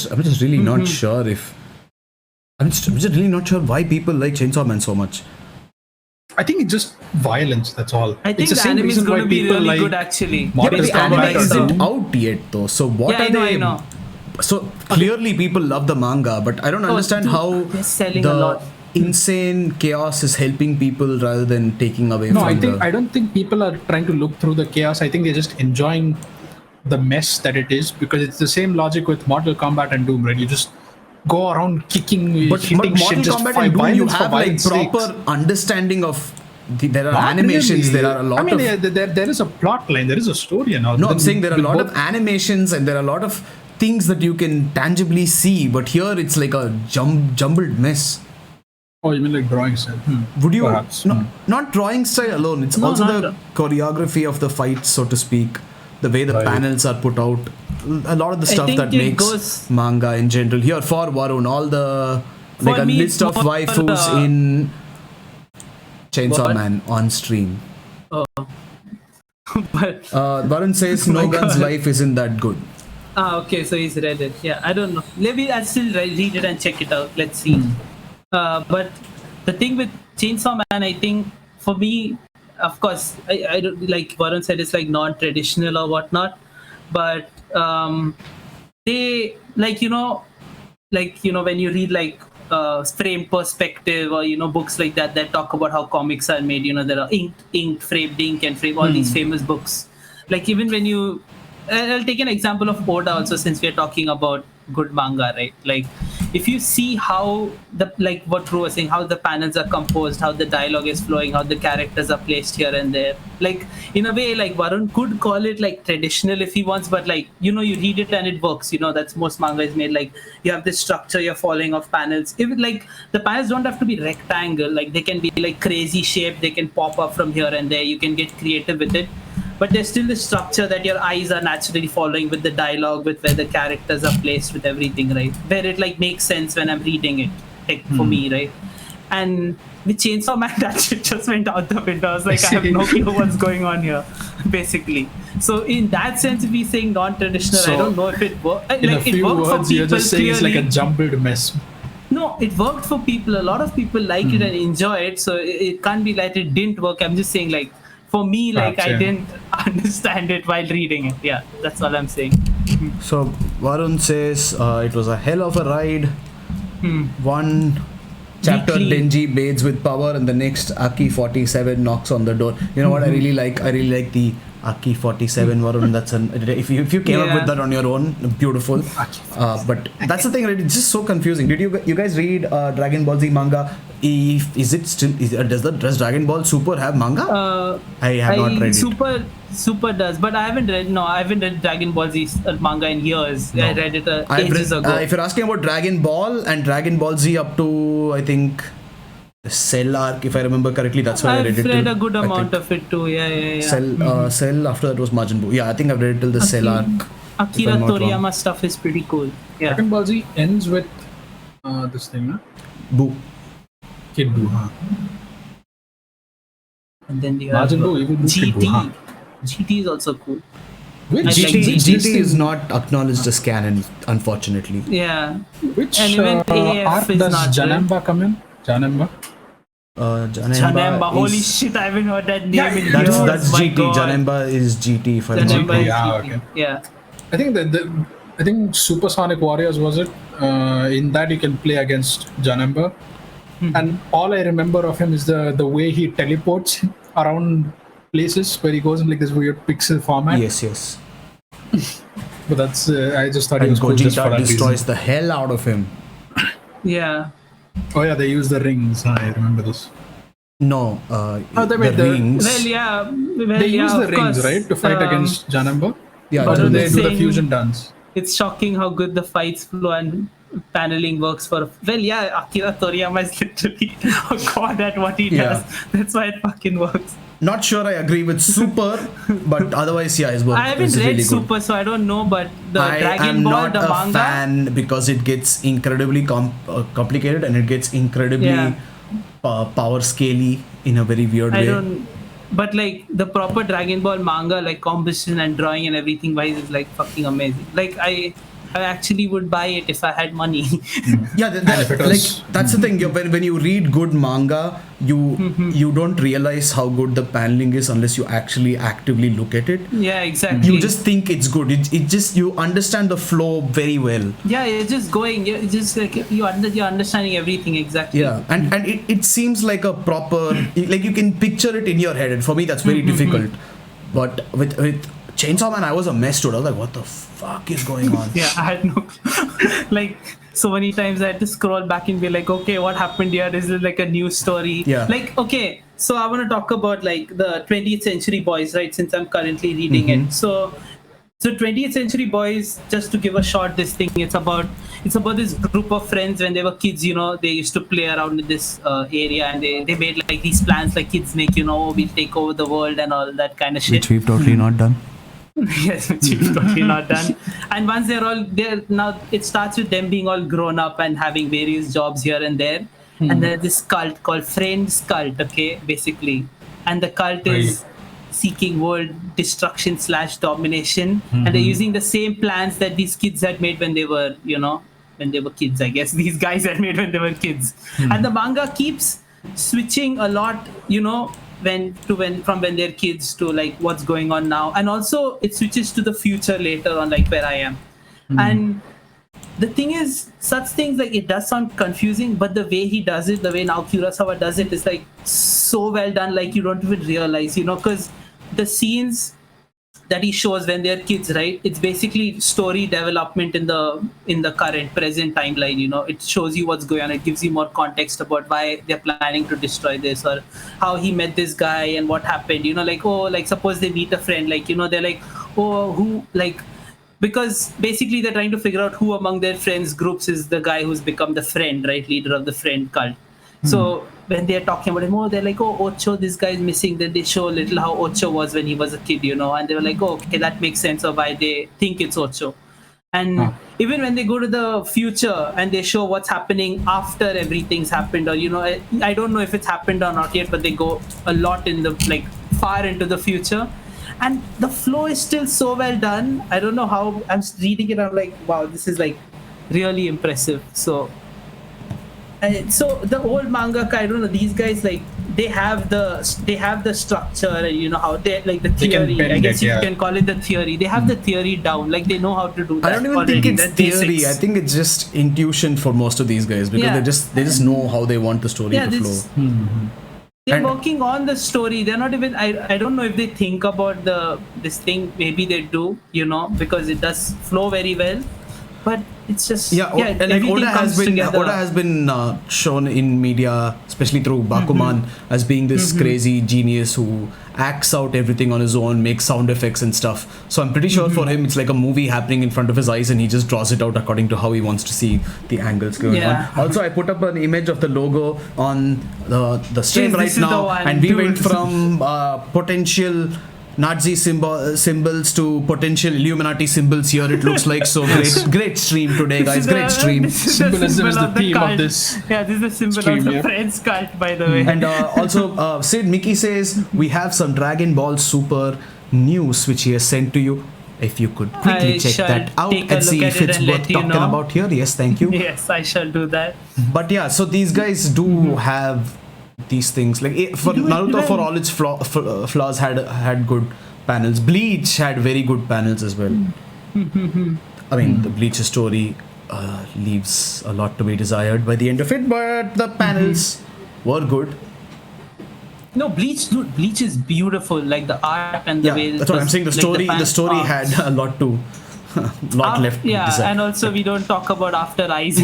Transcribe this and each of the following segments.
I'm just really not sure if I'm just really not sure why people like Chainsaw Man so much. I think it's just violence. That's all. I think it's the the same anime is reason going why to be people really like good, actually. Mortal Yeah, but the Kombat anime or isn't Doom. out yet though. So what Yeah, are they? I know. So clearly people love the manga, but I don't understand dude, how they're selling the a lot. insane chaos is helping people rather than taking away No, from I don't think people are trying to look through the chaos. I think they're just enjoying the mess that it is, because it's the same logic with Mortal Kombat and Doom, right? You just go around kicking, But hitting Mortal shit, just Kombat fight and Doom, you violence for have like violence sakes. proper understanding of there are Not animations, really. there are a lot I mean, of. there is a plot line, there is a story and all. No, but I'm then saying there are a with lot of both- animations and there are a lot of things that you can tangibly see, but here it's like a jumbled mess. Oh, you mean like drawing style? Would you Perhaps. not drawing style alone? It's No, also not the choreography of the fights, so to speak. The way the Right. panels are put out, a lot of the stuff think that it makes goes- manga in general. Here for Varun, all the like For a me, list of it's more, waifus in Chainsaw What? Man on stream. But Varun says no gun's life isn't that good. okay, so he's read it. Yeah, I don't know. Maybe I'll still read it and check it out. Let's see. But the thing with Chainsaw Man, I think for me, of course, I don't, like Varun said, it's like non-traditional or whatnot. But they like when you read like frame perspective or books like that talk about how comics are made. There are inked, framed ink and frame, all these famous books. Like even when you, I'll take an example of Oda also, since we're talking about good manga, right? Like if you see how like what Drew was saying, how the panels are composed, how the dialogue is flowing, how the characters are placed here and there, like in a way, like Varun could call it like traditional if he wants, but like you read it and it works. That's most manga is made, like you have this structure, you're following of panels. If like the panels don't have to be rectangle, like they can be like crazy shape, they can pop up from here and there, you can get creative with it, but there's still the structure that your eyes are naturally following with the dialogue, with where the characters are placed, with everything, right? Where it like makes sense when I'm reading it, like for me, right? And with Chainsaw Man, that shit just went out the window. I was like, I have no clue what's going on here, basically. So in that sense, if we're saying non-traditional, So, I don't know if it worked. in a Like it few worked for words, you're people just saying it's like a clearly. jumbled mess. No, it worked for people. A lot of people like it and enjoy it. So it can't be like it didn't work. I'm just saying, like, for me, like, Perhaps, I yeah. didn't understand it while reading it. Yeah, that's all I'm saying. So Varun says it was a hell of a ride. One chapter Weekly. Denji bathes with power, and the next Aki 47 knocks on the door. You know what I really like? I really like the Aki 47 Varun. That's if you came up Yeah. with that on your own, beautiful. But that's the thing, right? It's just so confusing. Did you guys read Dragon Ball Z manga? Is it still? Does Dragon Ball Super have manga? I have not read it. Super does, but I haven't read Dragon Ball Z manga in years. I read it I've ages read, ago. if you're asking about Dragon Ball and Dragon Ball Z up to, I think, the Cell arc, if I remember correctly, that's why I read I've it. read till, a good I amount think, of it too. Yeah. Cell after that was Majin Buu. Yeah, I think I've read it till the Cell arc. Akira I'm not wrong. Toriyama stuff is pretty cool. Yeah. Dragon Ball Z ends with this thing, huh? Buu. Kid Buu, huh? And then you have Majin Buu, even Kid Buu, huh? GT is also cool. Which I like GT is not acknowledged as canon, unfortunately. Yeah. Which And even AF arc is does not good. Janemba come in? Janemba? Janemba. Holy is- shit, I haven't heard that name Yeah, in That's years. that's My GT. God. Janemba is GT. If I remember. Janemba is Yeah, GT. okay. Yeah. I think I think Supersonic Warriors was it? In that you can play against Janemba, and all I remember of him is the way he teleports around places where he goes in like this weird pixel format. Yes. But that's I just thought he And was cool just for Gogeta that destroys reason. the hell out of him. Yeah. Oh yeah, they use the rings. I remember this. No, they the made the- rings. Well, yeah. Well, They yeah, use the of rings, course. right, to fight against Janemba. Yeah, Or do Varun they is do the saying- fusion dance? It's shocking how good the fights flow and paneling works for. Well, yeah, Akira Toriyama is literally a god at what he Yeah. does. That's why it fucking works. Not sure I agree with Super, but otherwise, yeah, his work I haven't is read really good. Super, so I don't know, but the I Dragon am Ball, not the a manga. fan because it gets incredibly complicated and it gets incredibly Yeah. power scaly in a very weird I way. don't. But like the proper Dragon Ball manga, like composition and drawing and everything wise, is like fucking amazing. Like I actually would buy it if I had money. Yeah, And if it was- that's the thing. When you read good manga, you don't realize how good the paneling is unless you actually actively look at it. Yeah, exactly. You just think it's good. It just, you understand the flow very well. Yeah, you're just going. You're just like you're understanding everything exactly. Yeah, and it seems like a proper, like you can picture it in your head, and for me that's very difficult. But with Chainsaw Man, I was a mess, dude. I was like, what the fuck is going on? Yeah, I had no like so many times I had to scroll back and be like, okay, what happened here? Is it like a new story? Yeah. Like, okay, so I want to talk about like the 20th Century Boys, right? Since I'm currently reading it. So 20th Century Boys, just to give a short this thing, it's about this group of friends when they were kids, you know, they used to play around in this area, and they made like these plans like kids make, you know, we'll take over the world and all that kind of shit. Which we've totally not done. Yes, which is totally not done. And once they're all there, now it starts with them being all grown up and having various jobs here and there. And there's this cult called Friends Cult, okay, basically. And the cult is seeking world destruction / domination. And they're using the same plans that these kids had made when they were, you know, when they were kids, I guess. These guys had made when they were kids. And the manga keeps switching a lot, you know, from when they're kids to like what's going on now, and also it switches to the future later on, like where I am. And the thing is, such things, like, it does sound confusing, but the way he does it, the way now Kurosawa does it, is like so well done, like you don't even realize, you know, because the scenes that he shows when they're kids, right, it's basically story development in the current present timeline, you know. It shows you what's going on, it gives you more context about why they're planning to destroy this, or how he met this guy and what happened, you know, like, oh, like suppose they meet a friend, like, you know, they're like, oh, who, like, because basically they're trying to figure out who among their friends groups is the guy who's become the friend, right, leader of the friend cult. So when they're talking about him, oh, they're like, oh, Ocho, this guy is missing. Then they show a little how Ocho was when he was a kid, you know, and they were like, oh, okay, that makes sense of why they think it's Ocho. And even when they go to the future and they show what's happening after everything's happened, or, you know, I don't know if it's happened or not yet, but they go a lot in the, like, far into the future. And the flow is still so well done. I don't know how, I'm reading it, I'm like, wow, this is like really impressive. So the old mangaka, I don't know, these guys, like, they have the structure, and you know how they, like, the theory, I guess you can call it the theory. They have the theory down, like they know how to do that. I don't even think it's theory. I think it's just intuition for most of these guys, because they just know how they want the story to flow. They're working on the story. They're not even, I don't know if they think about this thing. Maybe they do, you know, because it does flow very well. But it's just like Oda has been shown in media, especially through Bakuman, as being this crazy genius who acts out everything on his own, makes sound effects and stuff. So I'm pretty sure for him it's like a movie happening in front of his eyes, and he just draws it out according to how he wants to see the angles going on. Also, I put up an image of the logo on the stream right now, and we went from potential Nazi symbols to potential Illuminati symbols here. It looks like so great stream today, guys. Great stream. Symbolism is the theme of this. Yeah, this is the symbol of the Friends cult, by the way. And also, Sid Mickey says we have some Dragon Ball Super news which he has sent to you. If you could quickly check that out and see if it's worth talking about here. Yes, thank you. Yes, I shall do that. But yeah, so these guys do have these things, like for Naruto, for all its flaws, had good panels. Bleach had very good panels as well. I mean, the Bleach story leaves a lot to be desired by the end of it, but the panels were good. No, Bleach is beautiful, like the art and the way. That's what I'm saying. The story had a lot to. Left. Yeah, and also we don't talk about After Eyes.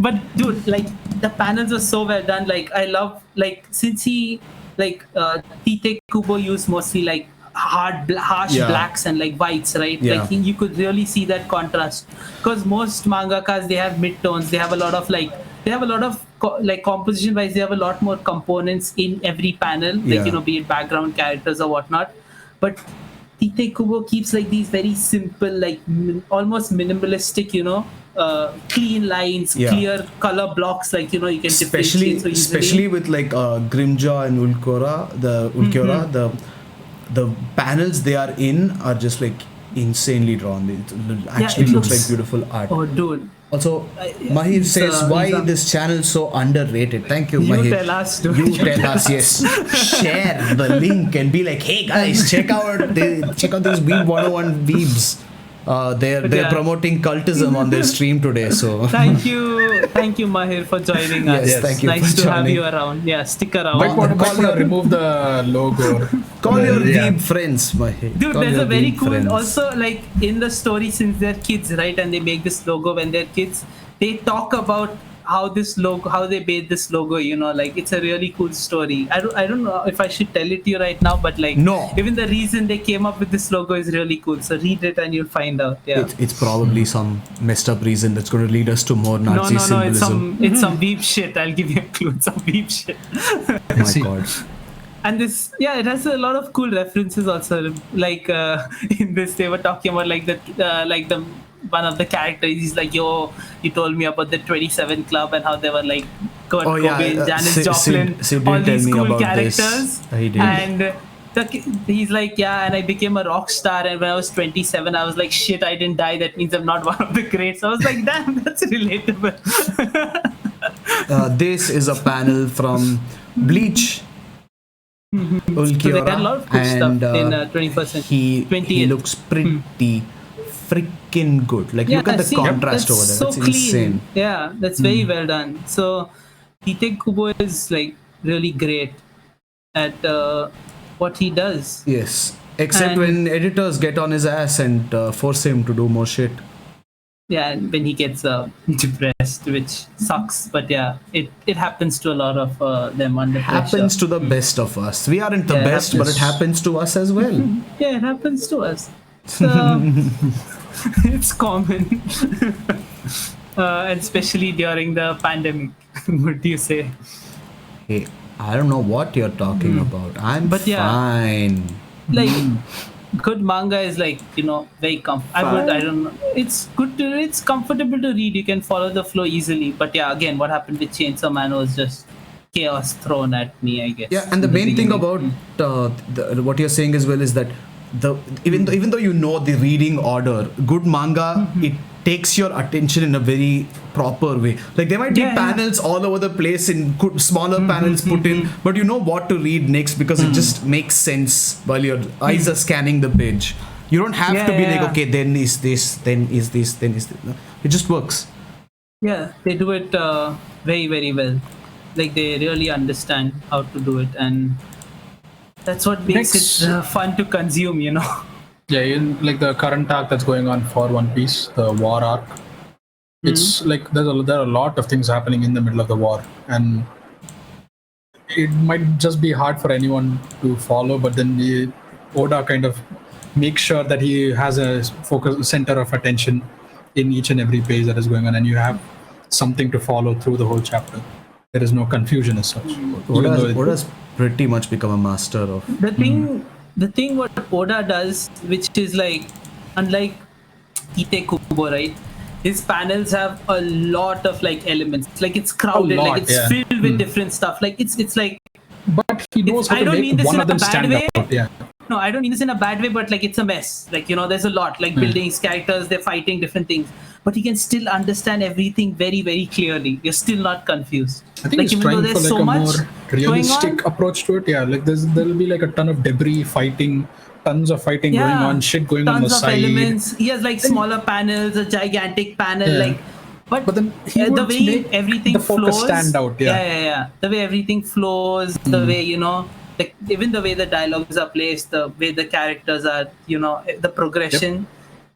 But dude, like the panels are so well done. Like I love, like, since he, like, Tite Kubo used mostly like harsh blacks and like whites, right? Like you could really see that contrast, because most mangakas, they have mid-tones. They have a lot of composition wise, they have a lot more components in every panel, like, you know, be it background characters or whatnot. But Tite Kubo keeps like these very simple, like almost minimalistic, you know, clean lines, clear color blocks, like, you know, you can differentiate so easily. Especially with like Grimjaw and Ulquiorra, the panels they are in are just like insanely drawn. It actually it looks looks- like beautiful art. Oh, dude. Also, Mahir He's, says, why he's a- this channel so underrated? Thank you, You Mahir. tell us, dude. You tell us, yes. Share the link and be like, hey guys, check out these Weeb 101 Weebs. They're Yeah. promoting cultism on their stream today. So Thank you, Mahir, for joining us. Yes, thank you Nice for to have joining. you around. Yeah, stick around. Might want to remove the logo. call your Yeah. Weeb friends, Mahir. Dude, Call there's your a very Weeb cool friends. also like in the story, since they're kids, right, and they make this logo when they're kids, they talk about how they made this logo, like it's a really cool story. I don't know if I should tell it to you right now, but like No. even the reason they came up with this logo is really cool, so read it and you'll find out. Yeah. It's probably some messed up reason that's going to lead us to more Nazi No, symbolism. it's some deep shit. I'll give you a clue. It's some deep shit. My See. God. And this, it has a lot of cool references also. Like in this, they were talking about like the one of the characters. He's like, "Yo, you told me about the 27 Club and how they were like Kurt Oh, yeah, Cobain, Janis Sid- Joplin, Sid did all tell these me cool about characters." this. He did. And he's like, "Yeah, and I became a rock star. And when I was 27, I was like, shit, I didn't die. That means I'm not one of the greats." I was like, damn, that's relatable. This is a panel from Bleach. So they had a lot of cool and stuff in 21st century. he 20th. looks pretty freaking good. Like look at the see, contrast that's over there. So That's clean. insane. Yeah, that's very well done. So Tite Kubo is like really great at what he does. Yes. Except And- when editors get on his ass and force him to do more shit. Yeah, and when he gets depressed, which sucks. But yeah, it happens to a lot of them under Happens pressure. to the best of us. We aren't the Yeah, it best, but it happens to us as well. Yeah, it happens to us. So it's common, and especially during the pandemic. What do you say? Hey, I don't know what you're talking about. I'm But yeah. fine. Like good manga is like very I don't know, it's good to, it's comfortable to read, you can follow the flow easily. But yeah, again, what happened with Chainsaw Man was just chaos thrown at me, I guess. Yeah, and the in main thing beginning. about what you're saying as well is that even though you know the reading order, good manga it takes your attention in a very proper way. Like there might be Yeah, yeah. panels all over the place in smaller panels put in, but you know what to read next because it just makes sense while your eyes are scanning the page. You don't have Yeah, to be like, yeah. okay, then is this, then is this, then is this. No, it just works. Yeah, they do it very, very well. Like they really understand how to do it, and that's what makes Next- it fun to consume. Yeah, in like the current arc that's going on for One Piece, the war arc. It's like there are a lot of things happening in the middle of the war, and it might just be hard for anyone to follow. But then Oda kind of makes sure that he has a focus center of attention in each and every page that is going on, and you have something to follow through the whole chapter. There is no confusion as such. Even though Oda's pretty much become a master of. The thing what Oda does, which is like unlike Tite Kubo, right? His panels have a lot of like elements. Like it's crowded, lot, like it's yeah. filled with different stuff. Like it's like but he knows how I to don't mean make this one in of a them bad stand way. out. Yeah. No, I don't mean this in a bad way, but like it's a mess. Like there's a lot like buildings, characters, they're fighting different things, but you can still understand everything very, very clearly. You're still not confused. I think like he's even though trying for there's like so a much more going realistic on, approach to it. Yeah, like there'll be like a ton of debris fighting, tons of fighting going on, shit going on the tons of side. elements. He has like smaller panels, a gigantic panel, Yeah. like. But then he the would way make everything the focus flows, stand out. Yeah. The way everything flows, the way like even the way the dialogues are placed, the way the characters are, the progression,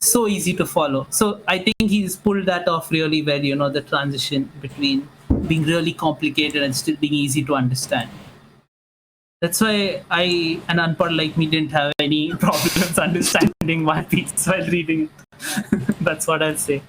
so easy to follow. So I think he's pulled that off really well. The transition between being really complicated and still being easy to understand. That's why an unpod like me, didn't have any problems understanding One Piece while reading it. That's what I'll say.